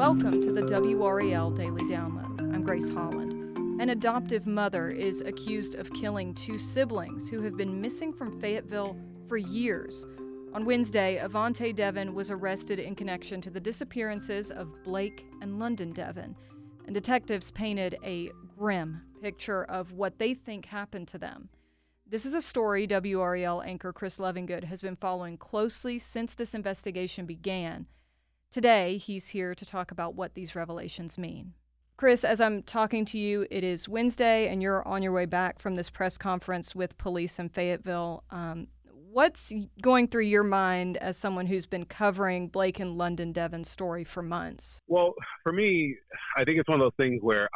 Welcome to the WRAL Daily Download. I'm Grace Holland. An adoptive mother is accused of killing two siblings who have been missing from Fayetteville for years. On Wednesday, Avantae Deven was arrested in connection to the disappearances of Blake and London Deven, and detectives painted a grim picture of what they think happened to them. This is a story WRAL anchor Chris Lovingood has been following closely since this investigation began. Today, he's here to talk about what these revelations mean. Chris, as I'm talking to you, it is Wednesday, and you're on your way back from this press conference with police in Fayetteville. What's going through your mind as someone who's been covering Blake and London Deven's story for months? Well, for me, I think it's one of those things where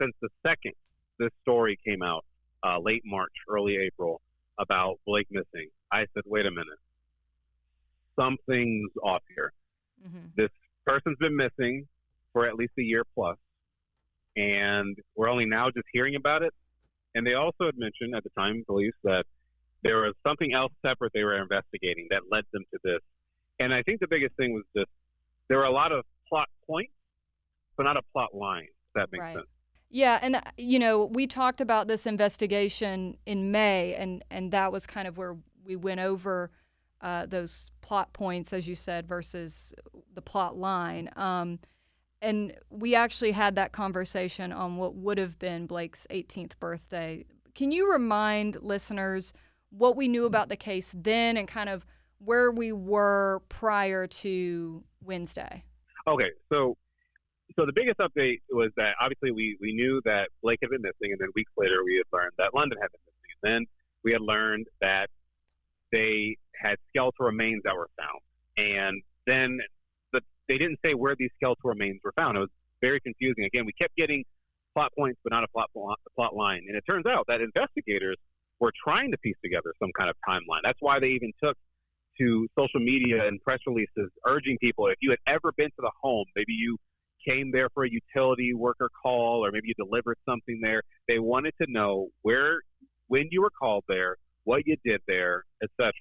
since the second this story came out, late March, early April, about Blake missing, I said, wait a minute, something's off here. Mm-hmm. This person's been missing for at least a year plus, and we're only now just hearing about it. And they also had mentioned at the time, police, that there was something else separate they were investigating that led them to this. And I think the biggest thing was just there were a lot of plot points, but not a plot line, if that makes sense. Yeah, and, we talked about this investigation in May, and that was kind of where we went over those plot points, as you said, versus the plot line. And we actually had that conversation on what would have been Blake's 18th birthday. Can you remind listeners what we knew about the case then and kind of where we were prior to Wednesday? Okay, so the biggest update was that obviously we knew that Blake had been missing, and then weeks later we had learned that London had been missing. And then we had learned that they had skeletal remains that were found. And then they didn't say where these skeletal remains were found. It was very confusing. Again, we kept getting plot points, but not a plot line. And it turns out that investigators were trying to piece together some kind of timeline. That's why they even took to social media and press releases urging people, if you had ever been to the home, maybe you came there for a utility worker call, or maybe you delivered something there. They wanted to know when you were called there, what you did there, etc.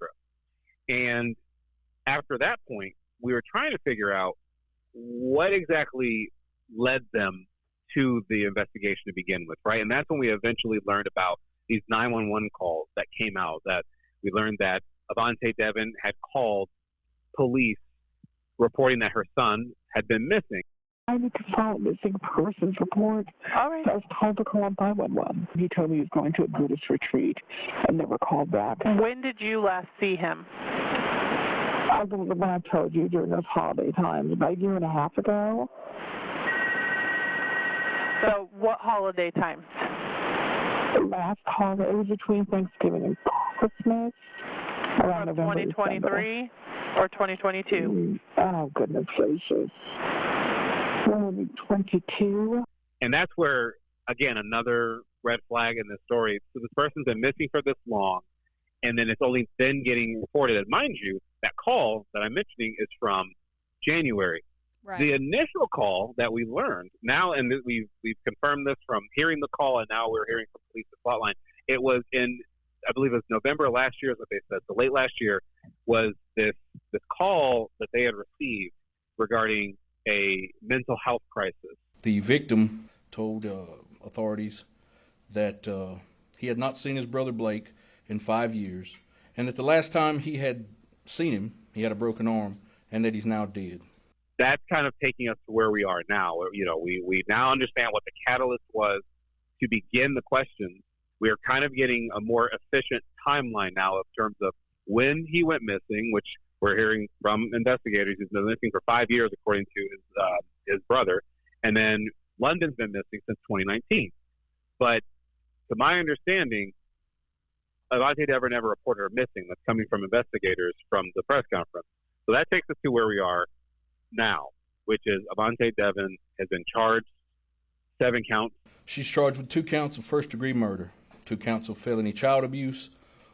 And after that point, we were trying to figure out what exactly led them to the investigation to begin with, right? And that's when we eventually learned about these 911 calls that came out, that we learned that Avantae Deven had called police reporting that her son had been missing. I need to file a missing persons report. All right. So I was told to call 911. He told me he was going to a Buddhist retreat and never called back. When did you last see him? I believe when I told you during those holiday times, about a year and a half ago. So what holiday times? The last holiday, it was between Thanksgiving and Christmas. Around November, 2023 or 2022? Oh, goodness gracious. 22. And that's where, again, another red flag in this story. So this person's been missing for this long, and then it's only then getting reported. And mind you, that call that I'm mentioning is from January. Right. The initial call that we learned now, and we've confirmed this from hearing the call, and now we're hearing from police the plotline. It was I believe it was November last year is what they said. So late last year was this call that they had received regarding a mental health crisis. The victim told authorities that he had not seen his brother Blake in 5 years, and that the last time he had seen him, he had a broken arm, and that he's now dead. That's kind of taking us to where we are now. We now understand what the catalyst was to begin the questions. We're kind of getting a more efficient timeline now in terms of when he went missing, which we're hearing from investigators. He's been missing for 5 years, according to his brother. And then London's been missing since 2019. But to my understanding, Avantae Deven never reported her missing. That's coming from investigators from the press conference. So that takes us to where we are now, which is Avantae Deven has been charged 7 counts. She's charged with 2 counts of first-degree murder, 2 counts of felony child abuse,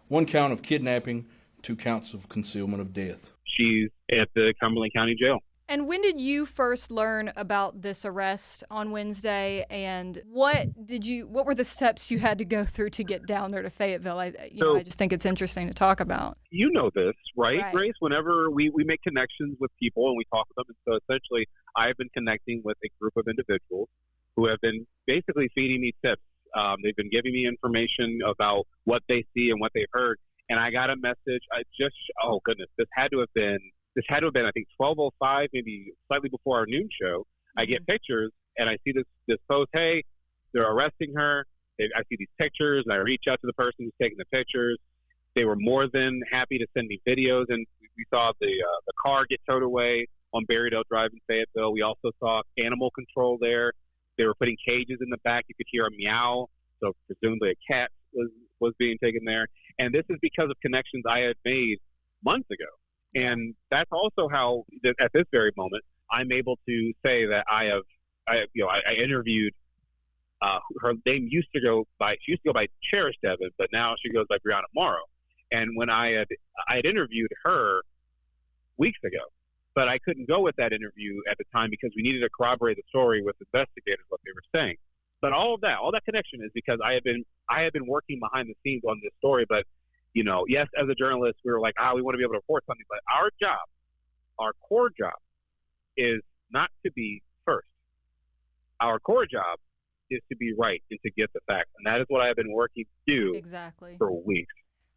1 count of kidnapping, 2 counts of concealment of death. She's at the Cumberland County Jail. And when did you first learn about this arrest on Wednesday? And what were the steps you had to go through to get down there to Fayetteville? I just think it's interesting to talk about. You know this, right, Right. Grace? Whenever we make connections with people and we talk with them, and so essentially I've been connecting with a group of individuals who have been basically feeding me tips. They've been giving me information about what they see and what they've heard. And I got a message. Oh goodness, this had to have been, I think, 12:05, maybe slightly before our noon show. I get pictures, and I see this post, hey, they're arresting her. I see these pictures, and I reach out to the person who's taking the pictures. They were more than happy to send me videos, and we saw the car get towed away on Berrydale Drive in Fayetteville. We also saw animal control there. They were putting cages in the back. You could hear a meow, so presumably a cat was being taken there. And this is because of connections I had made months ago. And that's also how, at this very moment, I'm able to say that I interviewed. Her name used to go by Cherish Deven, but now she goes by Brianna Morrow. And when I had interviewed her weeks ago, but I couldn't go with that interview at the time because we needed to corroborate the story with investigators what they were saying. But all that connection is because I had been working behind the scenes on this story. But yes, as a journalist, we were like, we want to be able to report something. But our core job, is not to be first. Our core job is to be right and to get the facts, and that is what I've been working to do Exactly. for weeks.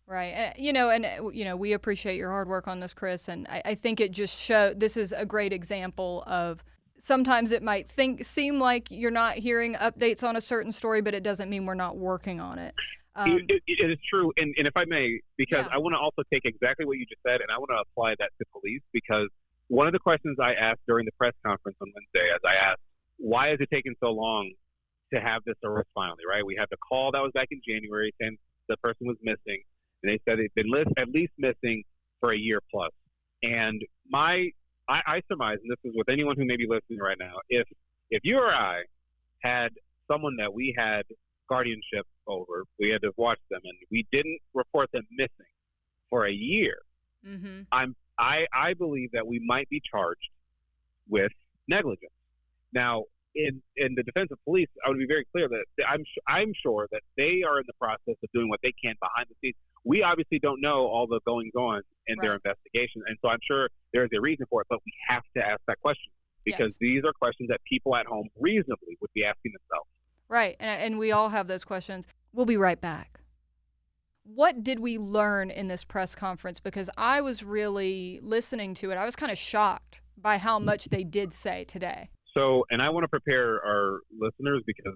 Right. We appreciate your hard work on this, Chris. And I think it just this is a great example of sometimes it might seem like you're not hearing updates on a certain story, but it doesn't mean we're not working on it. It is true. And if I may, because Yeah. I want to also take exactly what you just said, and I want to apply that to police, because one of the questions I asked during the press conference on Wednesday, as I asked, why is it taking so long to have this arrest finally, right? We had the call that was back in January saying the person was missing. And they said they've been at least missing for a year plus. And I surmise, and this is with anyone who may be listening right now, if you or I had someone that we had guardianship over, we had to watch them, and we didn't report them missing for a year, Mm-hmm. I believe that we might be charged with negligence. Now, in the defense of police, I would be very clear that I'm sure that they are in the process of doing what they can behind the scenes. We obviously don't know all the goings-on in their investigation, and so I'm sure there's a reason for it, but we have to ask that question because Yes. these are questions that people at home reasonably would be asking themselves. Right. And we all have those questions. We'll be right back. What did we learn in this press conference? Because I was really listening to it. I was kind of shocked by how much they did say today. So, and I want to prepare our listeners because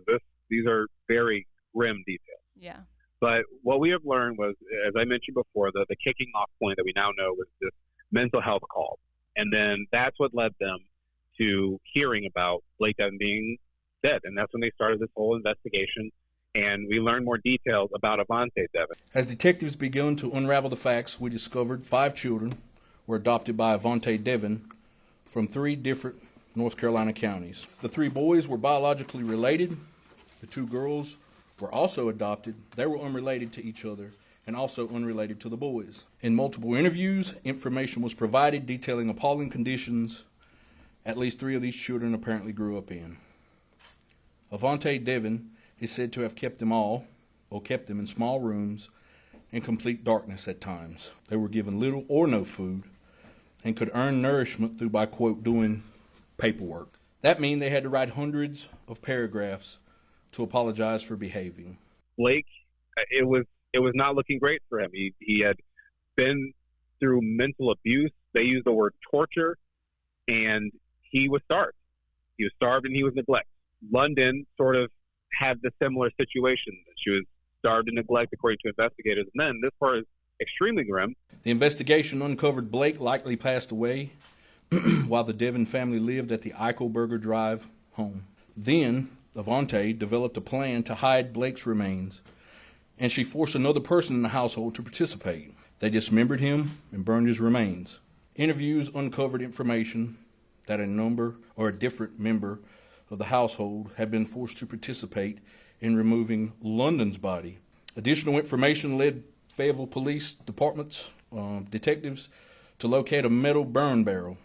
these are very grim details. Yeah. But what we have learned was, as I mentioned before, the kicking off point that we now know was this mental health call. And then that's what led them to hearing about Blake Deven being dead. And that's when they started this whole investigation. And we learned more details about Avantae Deven. As detectives began to unravel the facts, we discovered 5 children were adopted by Avantae Deven from 3 different North Carolina counties. The 3 boys were biologically related. The 2 girls were also adopted. They were unrelated to each other and also unrelated to the boys. In multiple interviews, information was provided detailing appalling conditions at least 3 of these children apparently grew up in. Avantae Deven is said to have kept them in small rooms in complete darkness at times. They were given little or no food and could earn nourishment through by, quote, doing paperwork. That means they had to write hundreds of paragraphs to apologize for behaving. Blake, it was not looking great for him. He had been through mental abuse. They used the word torture, and he was starved. He was starved and he was neglected. London sort of had the similar situation. She was starved and neglected, according to investigators. And then this part is extremely grim. The investigation uncovered Blake likely passed away while the Deven family lived at the Eichelberger Drive home. Then Avantae developed a plan to hide Blake's remains, and she forced another person in the household to participate. They dismembered him and burned his remains. Interviews uncovered information that a different member of the household had been forced to participate in removing London's body. Additional information led Fayetteville Police Department's detectives to locate a metal burn barrel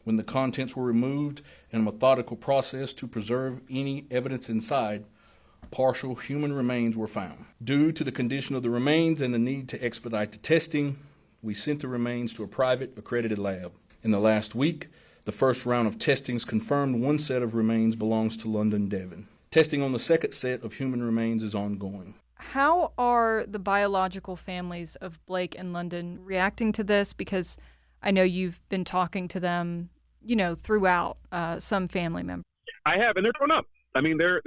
When the contents were removed and a methodical process to preserve any evidence inside, partial human remains were found. Due to the condition of the remains and the need to expedite the testing, we sent the remains to a private accredited lab. In the last week, the first round of testings confirmed one set of remains belongs to London Deven. Testing on the second set of human remains is ongoing. How are the biological families of Blake and London reacting to this? Because I know you've been talking to them, throughout, some family members. I have, and they're torn up. I mean, they're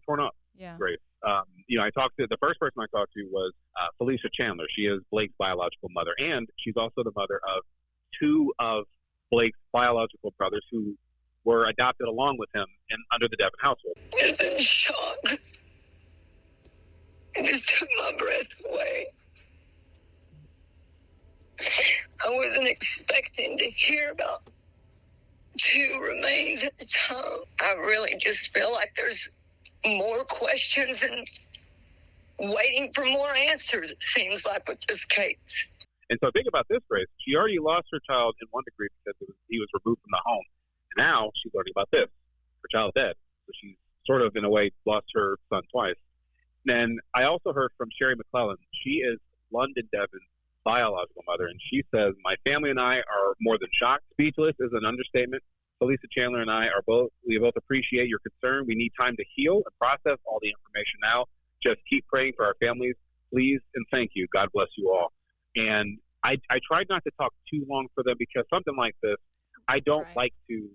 torn up. Yeah. Grace. I talked to the first person I talked to was Felicia Chandler. She is Blake's biological mother, and she's also the mother of two of Blake's biological brothers who were adopted along with him and under the Deven household. Just in shock. It just took my breath away. I wasn't expecting to hear about two remains at the time. I really just feel like there's more questions and waiting for more answers, it seems like, with this case. And so think about this, Grace. She already lost her child in one degree because he was removed from the home. And now she's learning about this. Her child's dead. So she's sort of, in a way, lost her son twice. Then I also heard from Sherry McClellan. She is London Deven's biological mother, and she says, my family and I are more than shocked. Speechless is an understatement. Felicia Chandler and I we both appreciate your concern. We need time to heal and process all the information now. Just keep praying for our families, please, and thank you. God bless you all. And I tried not to talk too long for them because something like this, I don't like to,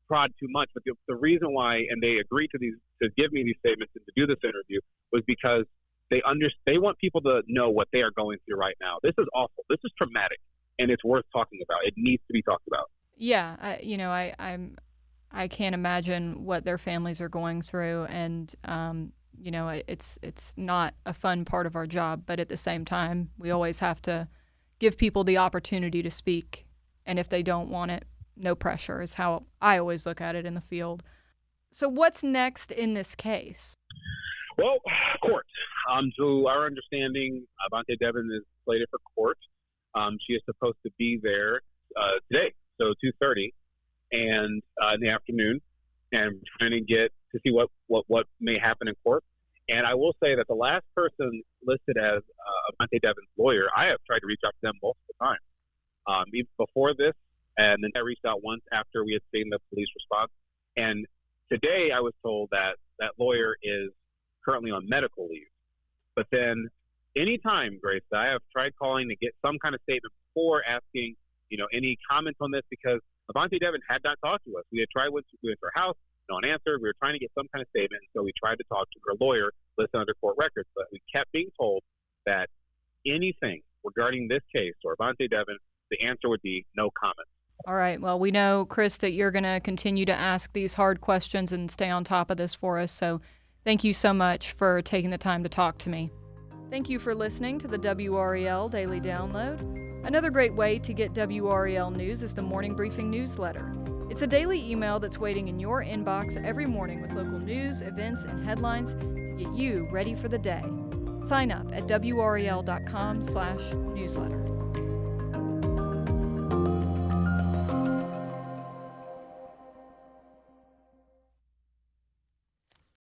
prod too much. But the reason why, and they agreed to give me these statements and to do this interview, was because they want people to know what they are going through right now. This is awful. This is traumatic, and it's worth talking about. It needs to be talked about. Yeah, I can't imagine what their families are going through, and it's not a fun part of our job. But at the same time, we always have to give people the opportunity to speak, and if they don't want it, no pressure is how I always look at it in the field. So what's next in this case? Well, court. To our understanding, Avantae Deven is slated for court. She is supposed to be there today, so 2:30, and in the afternoon, and trying to get to see what may happen in court. And I will say that the last person listed as Avantae Deven's lawyer, I have tried to reach out to them multiple times, even before this, and then I reached out once after we had seen the police response. And today, I was told that that lawyer is currently on medical leave. But then anytime, Grace, I have tried calling to get some kind of statement before asking, any comments on this, because Avantae Deven had not talked to us. We had tried, we went to her house, no one answered. We were trying to get some kind of statement, so we tried to talk to her lawyer, listed under court records, but we kept being told that anything regarding this case or Avantae Deven, the answer would be no comment. All right. Well, we know, Chris, that you're going to continue to ask these hard questions and stay on top of this for us, so thank you so much for taking the time to talk to me. Thank you for listening to the WRAL Daily Download. Another great way to get WRAL news is the Morning Briefing newsletter. It's a daily email that's waiting in your inbox every morning with local news, events, and headlines to get you ready for the day. Sign up at WRAL.com/newsletter.